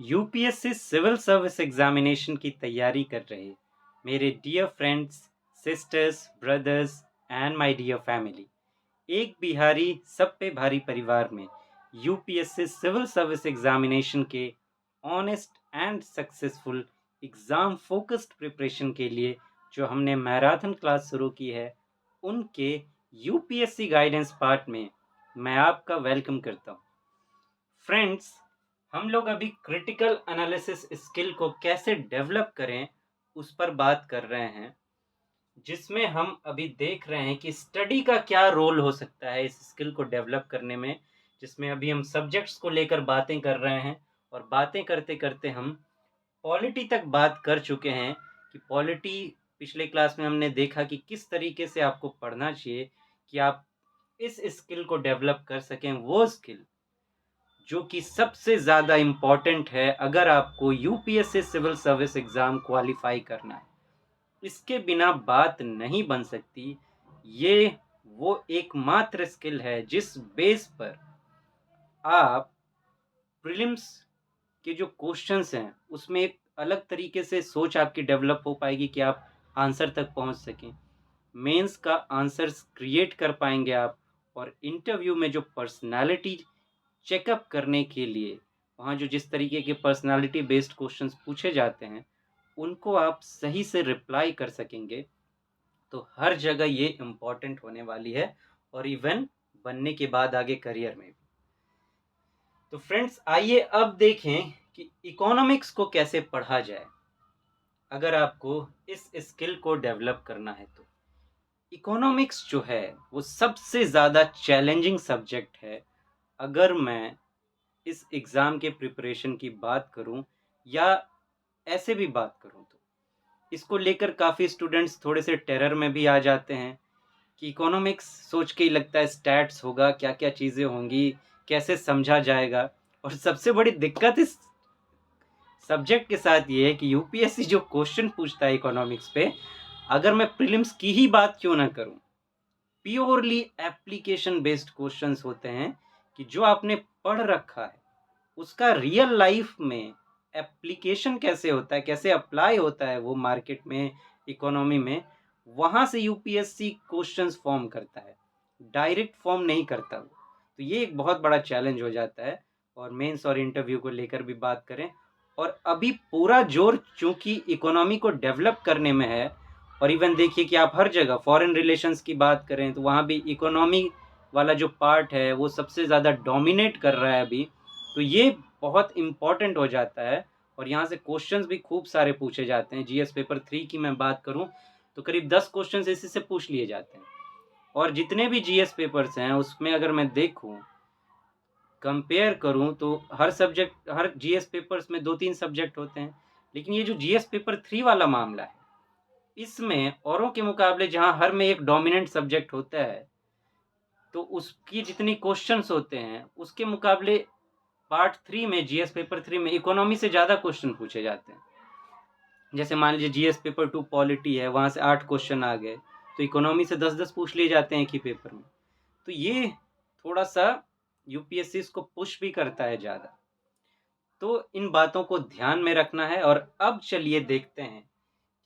UPSC civil service examination की तैयारी कर रहे मेरे dear friends, sisters, brothers and my dear family, एक बिहारी सब पे भारी परिवार में यूपीएससी सिविल सर्विस एग्जामिनेशन के honest and successful exam focused preparation के लिए जो हमने मैराथन क्लास शुरू की है, उनके यूपीएससी गाइडेंस पार्ट में मैं आपका वेलकम करता हूँ। फ्रेंड्स, हम लोग अभी क्रिटिकल एनालिसिस स्किल को कैसे डेवलप करें उस पर बात कर रहे हैं, जिसमें हम अभी देख रहे हैं कि स्टडी का क्या रोल हो सकता है इस स्किल को डेवलप करने में। जिसमें अभी हम सब्जेक्ट्स को लेकर बातें कर रहे हैं और बातें करते करते हम पॉलिटी तक बात कर चुके हैं कि पॉलिटी पिछले क्लास में हमने देखा कि किस तरीके से आपको पढ़ना चाहिए कि आप इस स्किल को डेवलप कर सकें, वो स्किल जो कि सबसे ज़्यादा इम्पॉर्टेंट है अगर आपको UPSC civil service exam qualify करना है। इसके बिना बात नहीं बन सकती। ये वो एकमात्र स्किल है जिस बेस पर आप प्रीलिम्स के जो क्वेश्चंस हैं उसमें एक अलग तरीके से सोच आपकी डेवलप हो पाएगी कि आप आंसर तक पहुंच सकें। मेंस का आंसर्स क्रिएट कर पाएंगे आप, और इंटरव्यू में जो पर्सनालिटी चेकअप करने के लिए वहाँ जो जिस तरीके के पर्सनालिटी बेस्ड क्वेश्चंस पूछे जाते हैं, उनको आप सही से रिप्लाई कर सकेंगे। तो हर जगह ये इम्पोर्टेंट होने वाली है, और इवन बनने के बाद आगे करियर में भी। तो फ्रेंड्स, आइए अब देखें कि इकोनॉमिक्स को कैसे पढ़ा जाए अगर आपको इस स्किल को डेवलप करना है। तो इकोनॉमिक्स जो है वो सबसे ज़्यादा चैलेंजिंग सब्जेक्ट है। अगर मैं इस एग्ज़ाम के प्रिपरेशन की बात करूं या ऐसे भी बात करूं, तो इसको लेकर काफ़ी स्टूडेंट्स थोड़े से टेरर में भी आ जाते हैं कि इकोनॉमिक्स सोच के ही लगता है स्टैट्स होगा, क्या क्या चीज़ें होंगी, कैसे समझा जाएगा। और सबसे बड़ी दिक्कत इस सब्जेक्ट के साथ ये है कि यूपीएससी जो क्वेश्चन पूछता है इकोनॉमिक्स पे, अगर मैं प्रीलिम्स की ही बात क्यों ना करूं, प्योरली एप्लीकेशन बेस्ड क्वेश्चंस होते हैं कि जो आपने पढ़ रखा है उसका रियल लाइफ में एप्लीकेशन कैसे होता है, कैसे अप्लाई होता है वो मार्केट में, इकोनॉमी में, वहाँ से यूपीएससी क्वेश्चंस फॉर्म करता है, डायरेक्ट फॉर्म नहीं करता वो। तो ये एक बहुत बड़ा चैलेंज हो जाता है। और मेंस और इंटरव्यू को लेकर भी बात करें, और अभी पूरा जोर चूंकि इकोनॉमी को डेवलप करने में है, और इवन देखिए कि आप हर जगह फॉरेन रिलेशंस की बात करें तो वहाँ भी इकोनॉमी वाला जो पार्ट है वो सबसे ज़्यादा डोमिनेट कर रहा है अभी। तो ये बहुत इम्पॉर्टेंट हो जाता है, और यहाँ से क्वेश्चंस भी खूब सारे पूछे जाते हैं। जीएस पेपर 3 की मैं बात करूँ तो करीब 10 क्वेश्चंस इसी से पूछ लिए जाते हैं। और जितने भी जीएस पेपर्स हैं उसमें अगर मैं देखूँ, कंपेयर करूँ, तो हर सब्जेक्ट, हर जीएस पेपर्स में 2-3 सब्जेक्ट होते हैं। लेकिन ये जो जीएस पेपर 3 वाला मामला है, इसमें औरों के मुकाबले जहाँ हर में एक डोमिनेंट सब्जेक्ट होता है, तो उसकी जितनी क्वेश्चंस होते हैं उसके मुकाबले पार्ट 3 में, जीएस पेपर 3 में इकोनॉमी से ज़्यादा क्वेश्चन पूछे जाते हैं। जैसे मान लीजिए जीएस पेपर 2 पॉलिटी है, वहाँ से 8 क्वेश्चन आ गए, तो इकोनॉमी से 10-10 पूछ लिए जाते हैं एक ही पेपर में। तो ये थोड़ा सा यूपीएससी इसको पुश भी करता है ज़्यादा। तो इन बातों को ध्यान में रखना है। और अब चलिए देखते हैं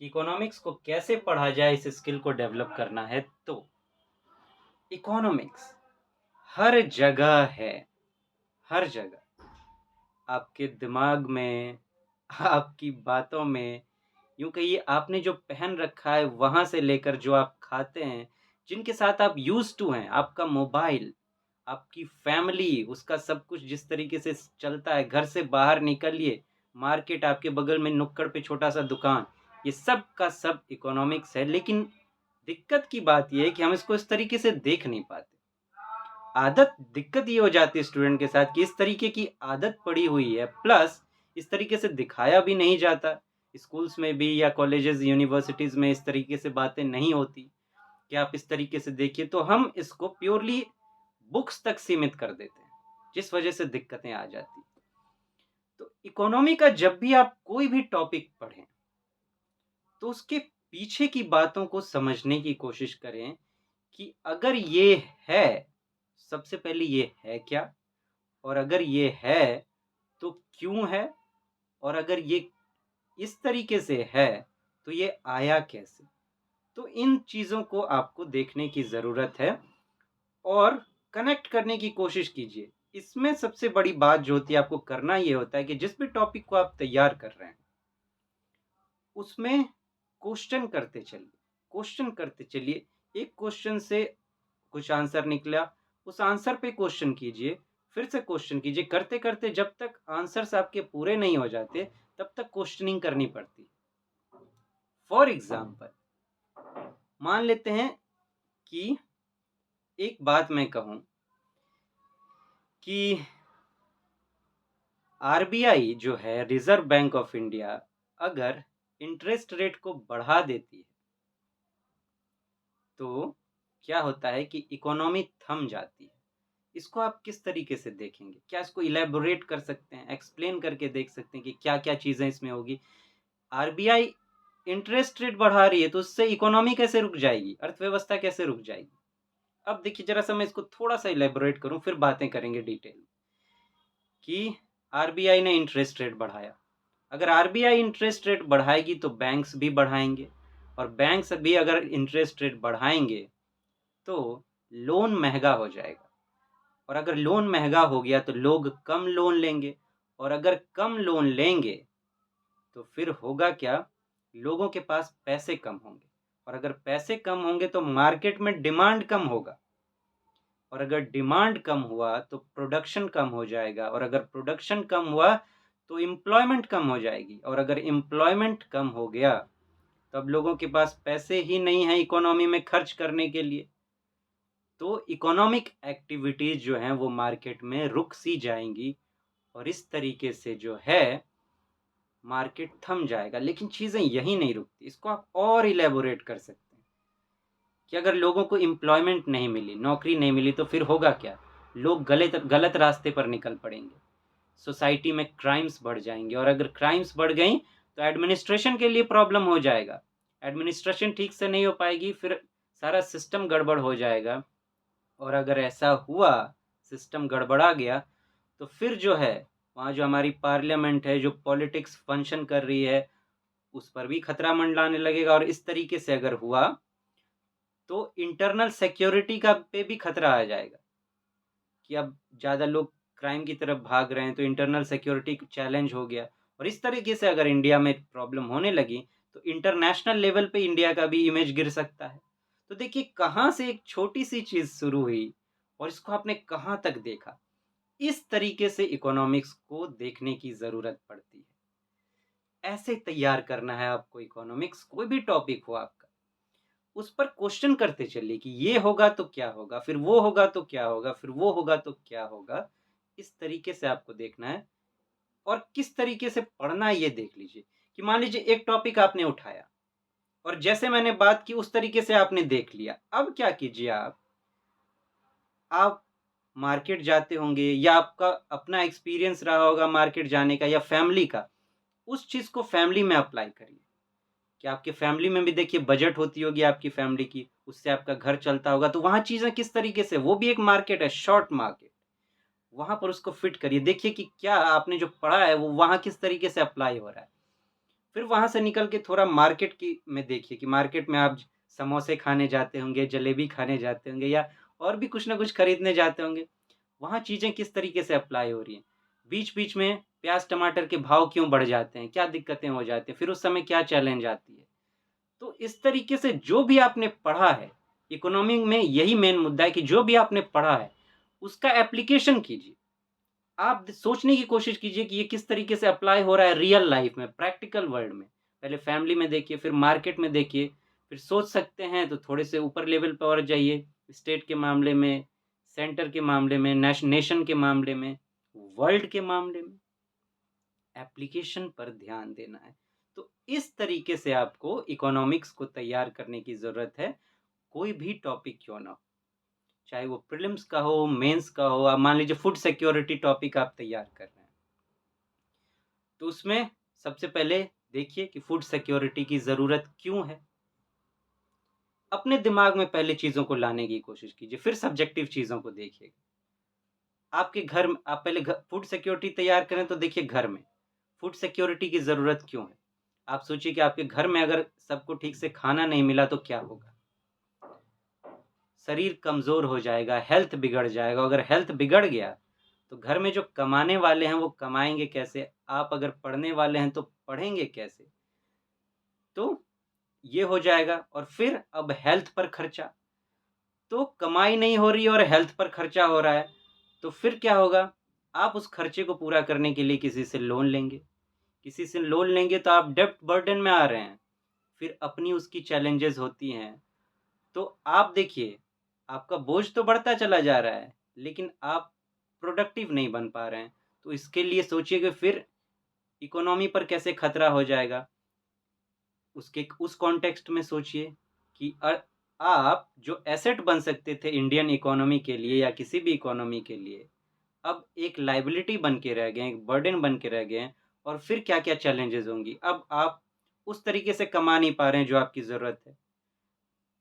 कि इकोनॉमिक्स को कैसे पढ़ा जाए, इस स्किल को डेवलप करना है। तो इकोनॉमिक्स हर जगह है, हर जगह आपके दिमाग में, आपकी बातों में, यूँ कहिए आपने जो पहन रखा है वहाँ से लेकर जो आप खाते हैं, जिनके साथ आप यूज़्ड टू हैं, आपका मोबाइल, आपकी फैमिली, उसका सब कुछ जिस तरीके से चलता है, घर से बाहर निकलिए, मार्केट आपके बगल में नुक्कड़ पे छोटा-सा दुकान, ये सब का सब इकोनॉमिक्स है। लेकिन दिक्कत की बात ये है कि हम इसको इस तरीके से देख नहीं पाते। आदत दिक्कत ये हो जाती है स्टूडेंट के साथ कि इस तरीके की आदत पड़ी हुई है, प्लस इस तरीके से दिखाया भी नहीं जाता। स्कूल्स में भी या कॉलेजेस यूनिवर्सिटीज़ में इस तरीके से बातें नहीं होती कि आप इस तरीके से देखिए, तो हम इसको प्योरली बुक्स तक सीमित कर देते हैं, जिस वजह से दिक्कतें आ जाती। तो इकोनॉमी का जब भी आप कोई भी टॉपिक पढ़ें, तो उसके पीछे की बातों को समझने की कोशिश करें कि अगर ये है, सबसे पहले ये है क्या? और अगर ये है तो क्यों है? और अगर ये इस तरीके से है तो ये आया कैसे? तो इन चीज़ों को आपको देखने की ज़रूरत है और कनेक्ट करने की कोशिश कीजिए। इसमें सबसे बड़ी बात जो होती है आपको करना ये होता है कि जिस भी टॉपिक को आप तैयार कर रहे हैं, उसमें क्वेश्चन करते चलिए। एक क्वेश्चन से कुछ आंसर निकला, उस आंसर पे क्वेश्चन कीजिए, फिर से क्वेश्चन कीजिए, करते-करते जब तक आंसर्स आपके पूरे नहीं हो जाते, तब तक क्वेश्चनिंग करनी पड़ती। फॉर एग्ज़ाम्पल मान लेते हैं कि एक बात मैं कहूँ कि आरबीआई जो है, रिज़र्व बैंक ऑफ इंडिया, अगर इंटरेस्ट रेट को बढ़ा देती है, तो क्या होता है कि इकोनॉमी थम जाती है। इसको आप किस तरीके से देखेंगे? क्या इसको इलैबोरेट कर सकते हैं, एक्सप्लेन करके देख सकते हैं कि क्या-क्या चीज़ें इसमें होगी? आरबीआई इंटरेस्ट रेट बढ़ा रही है, तो उससे इकोनॉमी कैसे रुक जाएगी? अर्थव्यवस्था कैसे रुक जाएगी? अब देखिए ज़रा-सा मैं इसको थोड़ा-सा इलैबोरेट करूँ, फिर बातें करेंगे डिटेल में कि आरबीआई ने इंटरेस्ट रेट बढ़ाया। अगर आरबीआई इंटरेस्ट रेट बढ़ाएगी तो बैंक्स भी बढ़ाएँगे और बैंक्स भी अगर इंटरेस्ट रेट बढ़ाएँगे, तो लोन महँगा हो जाएगा और अगर लोन महँगा हो गया तो लोग कम लोन लेंगे और अगर कम लोन लेंगे तो फिर होगा क्या? लोगों के पास पैसे कम होंगे और अगर पैसे कम होंगे तो मार्केट में डिमांड कम होगा और अगर डिमांड कम हुआ तो प्रोडक्शन कम हो जाएगा और अगर प्रोडक्शन कम हुआ तो एम्प्लॉयमेंट कम हो जाएगी और अगर एम्प्लॉयमेंट कम हो गया तब लोगों के पास पैसे ही नहीं है इकोनॉमी में खर्च करने के लिए। तो इकोनॉमिक एक्टिविटीज़ जो हैं वो मार्केट में रुक सी जाएँगी और इस तरीके से जो है मार्केट थम जाएगा। लेकिन चीज़ें यहीं नहीं रुकती, इसको आप और इलैबोरेट कर सकते हैं कि अगर लोगों को एम्प्लॉयमेंट नहीं मिली, नौकरी नहीं मिली तो फिर होगा क्या? लोग गलत गलत रास्ते पर निकल पड़ेंगे। सोसाइटी में क्राइम्स बढ़ जाएँगे और अगर क्राइम्स बढ़ गई तो एडमिनिस्ट्रेशन के लिए प्रॉब्लम हो जाएगा। एडमिनिस्ट्रेशन ठीक से नहीं हो पाएगी, फिर सारा सिस्टम गड़बड़ हो जाएगा और अगर ऐसा हुआ, सिस्टम गड़बड़ा गया, तो फिर जो है, वहाँ जो हमारी पार्लियामेंट है, जो पॉलिटिक्स फंक्शन कर रही है, उस पर भी खतरा मंडराने लगेगा और इस तरीके से अगर हुआ, तो इंटरनल सिक्योरिटी का पे भी खतरा आ जाएगा कि अब ज़्यादा लोग क्राइम की तरफ भाग रहे हैं, तो इंटरनल सिक्योरिटी चैलेंज हो गया और इस तरीके से अगर इंडिया में प्रॉब्लम होने लगी, तो इंटरनेशनल लेवल पे इंडिया का भी इमेज गिर सकता है। तो देखिए कहाँ से एक छोटी-सी चीज़ शुरू हुई और इसको आपने कहाँ तक देखा। इस तरीके से इकोनॉमिक्स को देखने की ज़रूरत पड़ती है। ऐसे तैयार करना है आपको इकोनॉमिक्स, कोई भी टॉपिक हो आपका, उस पर क्वेश्चन करते चलिए कि ये होगा तो क्या होगा, फिर वो होगा तो क्या होगा, फिर वो होगा तो क्या होगा। इस तरीके से आपको देखना है और किस तरीके से पढ़ना है ये देख लीजिए कि मान लीजिए एक टॉपिक आपने उठाया और जैसे मैंने बात की उस तरीके से आपने देख लिया। अब क्या कीजिए आप मार्केट जाते होंगे या आपका अपना एक्सपीरियंस रहा होगा मार्केट जाने का या फैमिली का, उस चीज़ को फैमिली में अप्लाई करिए कि आपके फैमिली में भी देखिए बजट होती होगी आपकी फैमिली की, उससे आपका घर चलता होगा, तो वहाँ चीज़ें किस तरीके से, वो भी एक मार्केट है, शॉर्ट मार्केट, वहाँ पर उसको फिट करिए। देखिए कि क्या आपने जो पढ़ा है वो वहाँ किस तरीके से अप्लाई हो रहा है। फिर वहाँ से निकल के थोड़ा मार्केट की में देखिए कि मार्केट में आप समोसे खाने जाते होंगे, जलेबी खाने जाते होंगे या और भी कुछ ना कुछ खरीदने जाते होंगे। वहाँ चीज़ें किस तरीके से अप्लाई हो रही हैं। बीच-बीच में प्याज़, टमाटर के भाव क्यों बढ़ जाते हैं, क्या दिक्कतें हो जाती हैं, फिर उस समय क्या चैलेंज आती है। तो इस तरीके से जो भी आपने पढ़ा है, इकोनॉमी में यही मेन मुद्दा है कि जो भी आपने पढ़ा है, उसका एप्लीकेशन कीजिए। आप सोचने की कोशिश कीजिए कि ये किस तरीके से अप्लाई हो रहा है रियल लाइफ में, प्रैक्टिकल वर्ल्ड में। पहले फैमिली में देखिए, फिर मार्केट में देखिए, फिर सोच सकते हैं तो थोड़े से ऊपर लेवल पे और जाइए, स्टेट के मामले में, सेंटर के मामले में, नेशन के मामले में, वर्ल्ड के मामले में। एप्लीकेशन पर ध्यान देना है। तो इस तरीके से आपको इकोनॉमिक्स को तैयार करने की ज़रूरत है, कोई भी टॉपिक क्यों ना हो। चाहे वो प्रीलिम्स का हो, मेंस का हो, आप मान लीजिए फूड सिक्योरिटी टॉपिक आप तैयार कर रहे हैं। तो उसमें सबसे पहले देखिए कि फूड सिक्योरिटी की ज़रूरत क्यों है? अपने दिमाग में पहले चीज़ों को लाने की कोशिश कीजिए, फिर सब्जेक्टिव चीज़ों को देखिएगा। आपके घर में आप पहले फूड सिक्योरिटी तैयार करें तो देखिए घर में। फूड सिक्योरिटी की ज़रूरत क्यों है? आप सोचिए कि आपके घर में अगर सबको ठीक से खाना नहीं मिला तो क्या होगा? शरीर कमज़ोर हो जाएगा, हेल्थ बिगड़ जाएगा। अगर हेल्थ बिगड़ गया, तो घर में जो कमाने वाले हैं वो कमाएँगे कैसे? आप अगर पढ़ने वाले हैं तो पढ़ेंगे कैसे? तो ये हो जाएगा और फिर अब हेल्थ पर खर्चा, तो कमाई नहीं हो रही है और हेल्थ पर खर्चा हो रहा है, तो फिर क्या होगा? आप उस खर्चे को पूरा करने के लिए किसी से लोन लेंगे। किसी से लोन लेंगे तो आप डेब्ट बर्डन में आ रहे हैं। फिर अपनी उसकी चैलेंजेस होती हैं। तो आप देखिए, आपका बोझ तो बढ़ता चला जा रहा है, लेकिन आप प्रोडक्टिव नहीं बन पा रहे हैं। तो इसके लिए सोचिए कि फिर इकोनॉमी पर कैसे खतरा हो जाएगा। उसके उस कॉन्टेक्स्ट में सोचिए कि आप जो एसेट बन सकते थे इंडियन इकोनॉमी के लिए या किसी भी इकोनॉमी के लिए, अब एक लायबिलिटी बन के रह गए हैं, एक बर्डन बन के रह गए हैं और फिर क्या-क्या चैलेंजेज़ होंगी। अब आप उस तरीके से कमा नहीं पा रहे हैं जो आपकी ज़रूरत है।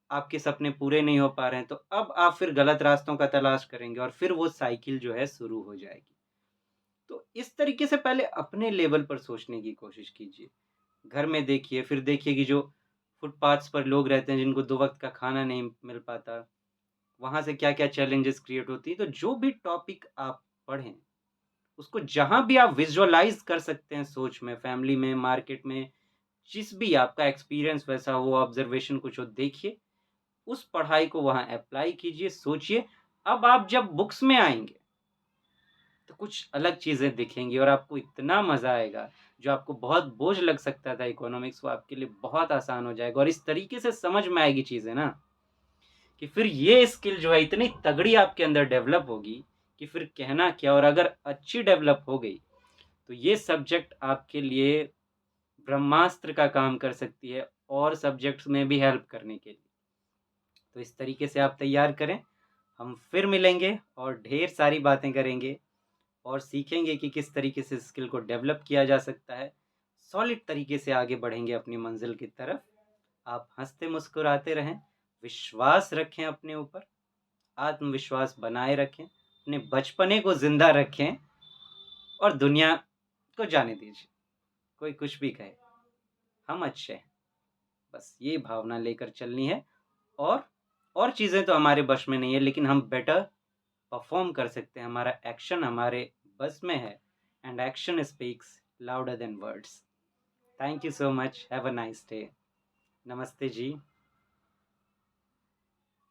आपके सपने पूरे नहीं हो पा रहे हैं, तो अब आप फिर गलत रास्तों का तलाश करेंगे और फिर वो साइकिल जो है शुरू हो जाएगी। तो इस तरीके से पहले अपने लेवल पर सोचने की कोशिश कीजिए। घर में देखिए, फिर देखिए कि जो फुटपाथ्स पर लोग रहते हैं जिनको 2 वक़्त का खाना नहीं मिल पाता, वहाँ से क्या-क्या चैलेंजेस क्रिएट होती है। तो जो भी टॉपिक आप पढ़ें, उसको जहाँ भी आप विज़ुअलाइज़ कर सकते हैं सोच में, फैमिली में, मार्केट में, जिस भी आपका एक्सपीरियंस वैसा हो, ऑब्ज़र्वेशन कुछ हो, देखिए, उस पढ़ाई को वहाँ एप्लाई कीजिए, सोचिए। अब आप जब बुक्स में आएँगे, तो कुछ अलग चीज़ें दिखेंगी और आपको इतना मज़ा आएगा, जो आपको बहुत बोझ लग सकता था इकोनॉमिक्स, वो आपके लिए बहुत आसान हो जाएगा और इस तरीके से समझ में आएगी चीज़ें ना, कि फिर ये स्किल जो है इतनी तगड़ी आपके अंदर डेवलप होगी, कि फिर कहना क्या। और अगर अच्छी डेवलप हो गई, तो ये सब्जेक्ट आपके लिए ब्रह्मास्त्र का काम कर सकती है और सब्जेक्ट्स में भी हेल्प करने के लिए। तो इस तरीके से आप तैयार करें। हम फिर मिलेंगे और ढेर सारी बातें करेंगे और सीखेंगे कि किस तरीके से स्किल को डेवलप किया जा सकता है। सॉलिड तरीके से आगे बढ़ेंगे अपनी मंजिल की तरफ। आप हँसते मुस्कुराते रहें, विश्वास रखें अपने ऊपर, आत्मविश्वास बनाए रखें, अपने बचपने को ज़िंदा रखें और दुनिया को जाने दीजिए। कोई कुछ भी कहे, हम अच्छे हैं। बस ये भावना लेकर चलनी है और और चीज़ें तो हमारे बस में नहीं है, लेकिन हम बेटर परफ़ॉर्म कर सकते हैं। हमारा एक्शन हमारे बस में है and action speaks louder than words. Thank you so much. Have a nice day. नमस्ते जी।